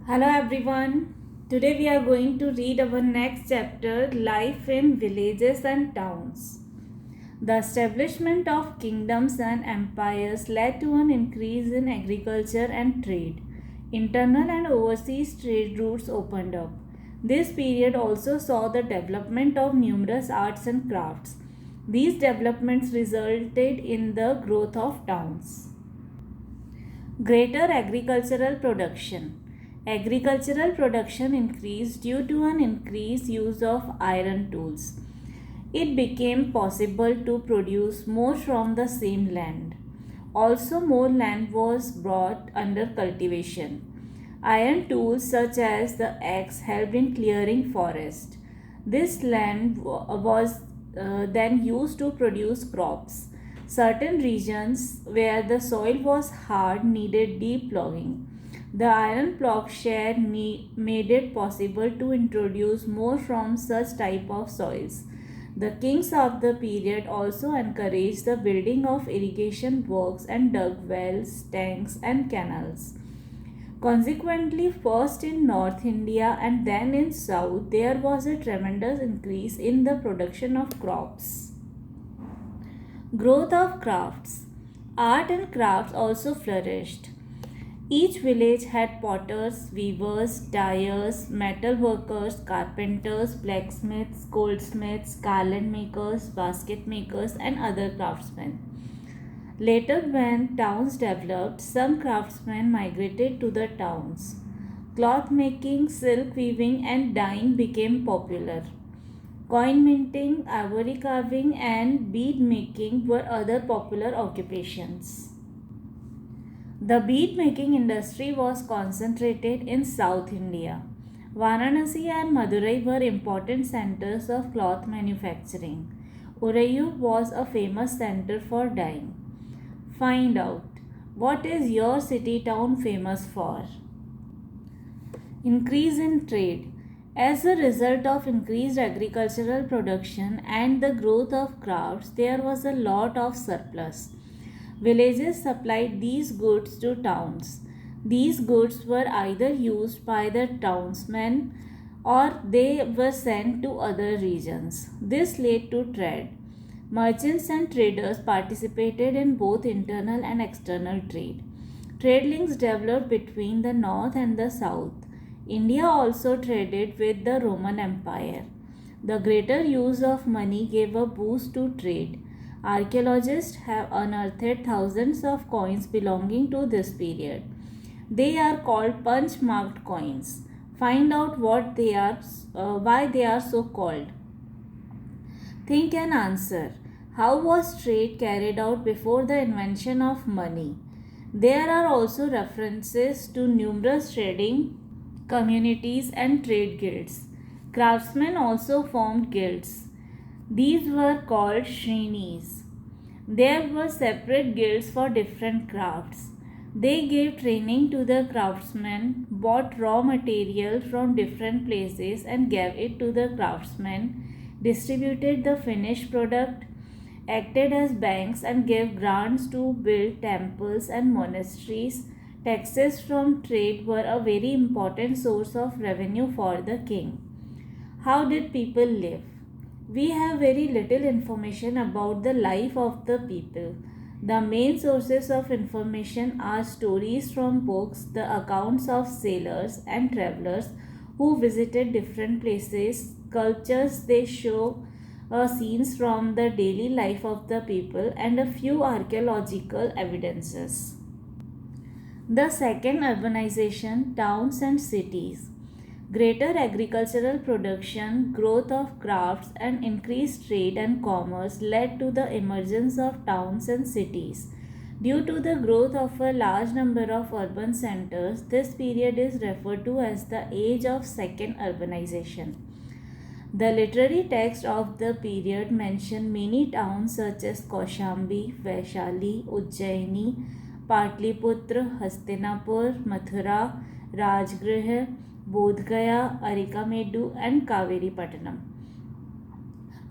Hello everyone. Today we are going to read our next chapter, Life in Villages and Towns. The establishment of kingdoms and empires led to an increase in agriculture and trade. Internal and overseas trade routes opened up. This period also saw the development of numerous arts and crafts. These developments resulted in the growth of towns. Greater agricultural production. Agricultural production increased due to an increased use of iron tools. It became possible to produce more from the same land. Also, more land was brought under cultivation. Iron tools such as the axe helped in clearing forest. This land was then used to produce crops. Certain regions where the soil was hard needed deep ploughing. The iron plowshare made it possible to introduce more from such type of soils. The kings of the period also encouraged the building of irrigation works and dug wells, tanks, and canals. Consequently, first in North India and then in South, there was a tremendous increase in the production of crops. Growth of crafts. Art and crafts also flourished. Each village had potters, weavers, dyers, metal workers, carpenters, blacksmiths, goldsmiths, garland makers, basket makers, and other craftsmen. Later, when towns developed, some craftsmen migrated to the towns. Cloth making, silk weaving, and dyeing became popular. Coin minting, ivory carving, and bead making were other popular occupations. The bead making industry was concentrated in South India. Varanasi and Madurai were important centers of cloth manufacturing. Uraiyur was a famous center for dyeing. Find out, what is your city town famous for? Increase in trade. As a result of increased agricultural production and the growth of crafts, there was a lot of surplus. Villages supplied these goods to towns. These goods were either used by the townsmen or they were sent to other regions. This led to trade. Merchants and traders participated in both internal and external trade. Trade links developed between the north and the south. India also traded with the Roman Empire. The greater use of money gave a boost to trade. Archaeologists have unearthed thousands of coins belonging to this period. They are called punch marked coins. Find out why they are so called. Think and answer. How was trade carried out before the invention of money? There are also references to numerous trading communities and trade guilds. Craftsmen also formed guilds. These were called shrenis. There were separate guilds for different crafts. They gave training to the craftsmen, bought raw material from different places and gave it to the craftsmen, distributed the finished product, acted as banks and gave grants to build temples and monasteries. Taxes from trade were a very important source of revenue for the king. How did people live? We have very little information about the life of the people. The main sources of information are stories from books, the accounts of sailors and travelers who visited different places, sculptures they show scenes from the daily life of the people, and a few archaeological evidences. The second urbanization, towns and cities. Greater agricultural production, growth of crafts, and increased trade and commerce led to the emergence of towns and cities. Due to the growth of a large number of urban centers, this period is referred to as the age of second urbanization. The literary texts of the period mention many towns such as Kaushambi, Vaishali, Ujjaini, Patliputra, Hastinapur, Mathura, Rajgriha, Bodh Gaya, Arikamedu, and Kaveri Pattanam.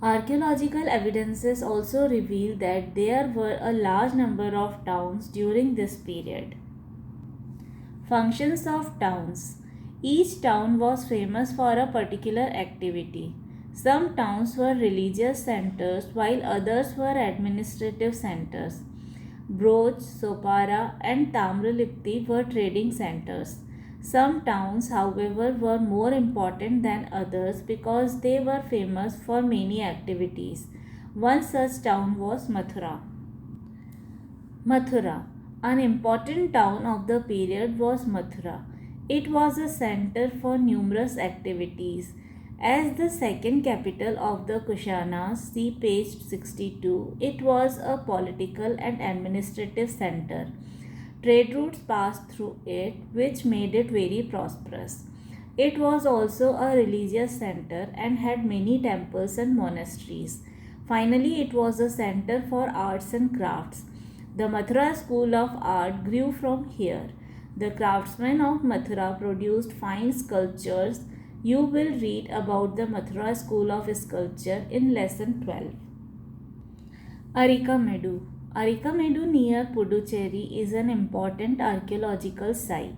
Archaeological evidences also reveal that there were a large number of towns during this period. Functions of towns. Each town was famous for a particular activity. Some towns were religious centers while others were administrative centers. Broch, Sopara, and Tamralipti were trading centers. Some towns, however, were more important than others because they were famous for many activities. One such town was Mathura. Mathura. An important town of the period was Mathura. It was a center for numerous activities. As the second capital of the Kushanas, see page 62, it was a political and administrative center. Trade routes passed through it, which made it very prosperous. It was also a religious center and had many temples and monasteries. Finally, it was a center for arts and crafts. The Mathura school of art grew from here. The craftsmen of Mathura produced fine sculptures. You will read about the Mathura school of sculpture in lesson 12. Arikamedu. Arikamedu near Puducherry is an important archaeological site.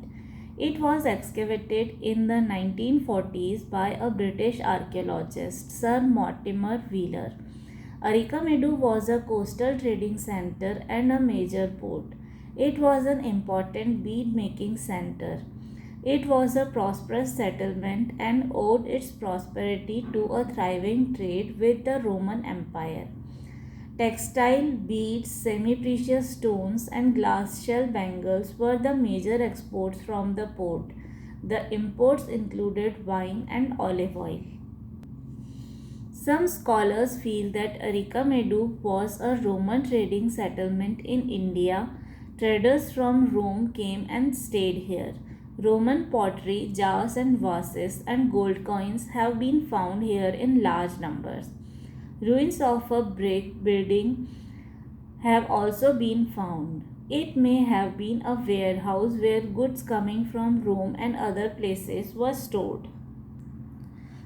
It was excavated in the 1940s by a British archaeologist, Sir Mortimer Wheeler. Arikamedu was a coastal trading center and a major port. It was an important bead making center. It was a prosperous settlement and owed its prosperity to a thriving trade with the Roman Empire. Textile, beads, semi-precious stones and glass shell bangles were the major exports from the port. The imports included wine and olive oil. Some scholars feel that Arikamedu was a Roman trading settlement in India. Traders from Rome came and stayed here. Roman pottery, jars and vases and gold coins have been found here in large numbers. Ruins of a brick building have also been found. It may have been a warehouse where goods coming from Rome and other places were stored.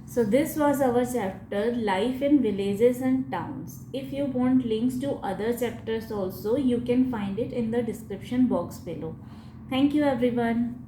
So this was our chapter Life in Villages and Towns. If you want links to other chapters also, you can find it in the description box below. Thank you everyone.